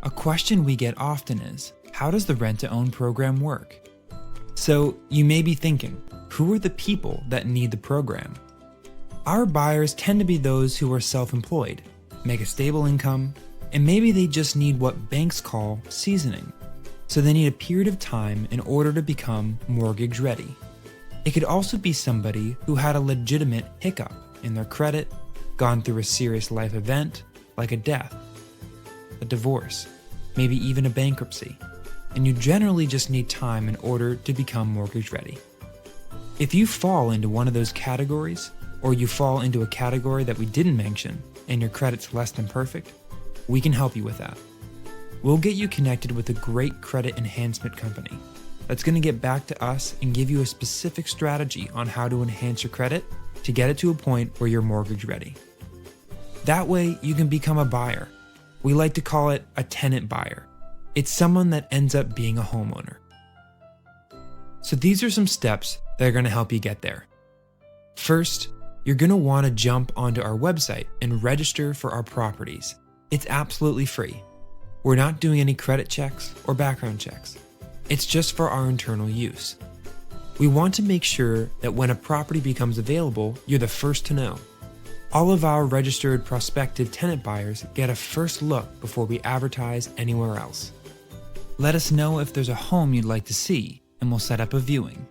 A question we get often is, how does the rent-to-own program work? So you may be thinking, who are the people that need the program? Our buyers tend to be those who are self-employed, make a stable income, and maybe they just need what banks call seasoning. So they need a period of time in order to become mortgage ready. It could also be somebody who had a legitimate hiccup in their credit, gone through a serious life event like a death, a divorce, maybe even a bankruptcy, and you generally just need time in order to become mortgage ready. If you fall into one of those categories, or you fall into a category that we didn't mention and your credit's less than perfect, we can help you with that. We'll get you connected with a great credit enhancement company that's going to get back to us and give you a specific strategy on how to enhance your credit to get it to a point where you're mortgage ready. That way you can become a buyer. We like to call it a tenant buyer. It's someone that ends up being a homeowner. So these are some steps that are going to help you get there. First, you're going to want to jump onto our website and register for our properties. It's absolutely free. We're not doing any credit checks or background checks. It's just for our internal use. We want to make sure that when a property becomes available, you're the first to know. All of our registered prospective tenant buyers get a first look before we advertise anywhere else. Let us know if there's a home you'd like to see, and we'll set up a viewing.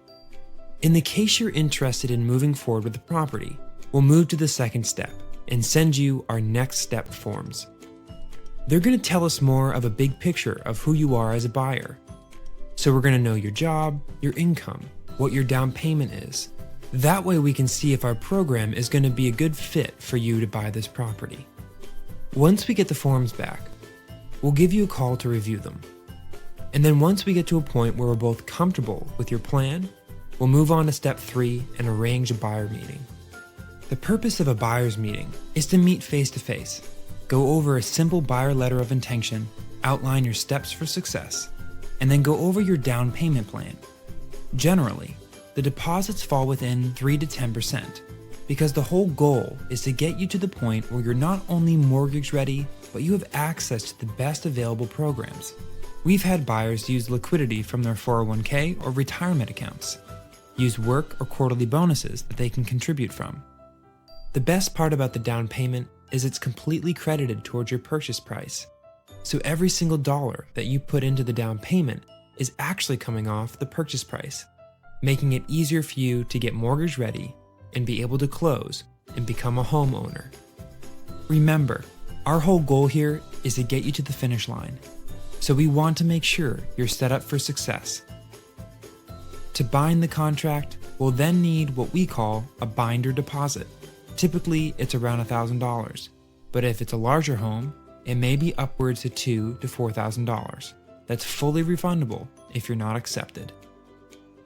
In the case you're interested in moving forward with the property, we'll move to the second step and send you our next step forms. They're going to tell us more of a big picture of who you are as a buyer. So we're going to know your job, your income, what your down payment is. That way we can see if our program is going to be a good fit for you to buy this property. Once we get the forms back, we'll give you a call to review them. And then once we get to a point where we're both comfortable with your plan, we'll move on to step 3 and arrange a buyer meeting. The purpose of a buyer's meeting is to meet face-to-face, go over a simple buyer letter of intention, outline your steps for success, and then go over your down payment plan. Generally, the deposits fall within 3 to 10% because the whole goal is to get you to the point where you're not only mortgage ready, but you have access to the best available programs. We've had buyers use liquidity from their 401k or retirement accounts, use work or quarterly bonuses that they can contribute from. The best part about the down payment is it's completely credited towards your purchase price. So every single dollar that you put into the down payment is actually coming off the purchase price, making it easier for you to get mortgage ready and be able to close and become a homeowner. Remember, our whole goal here is to get you to the finish line. So we want to make sure you're set up for success. To bind the contract, we'll then need what we call a binder deposit. Typically, it's around $1,000, but if it's a larger home, it may be upwards to $2,000 to $4,000. That's fully refundable if you're not accepted.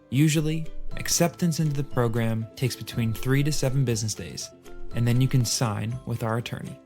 Usually, acceptance into the program takes between 3 to 7 business days, and then you can sign with our attorney.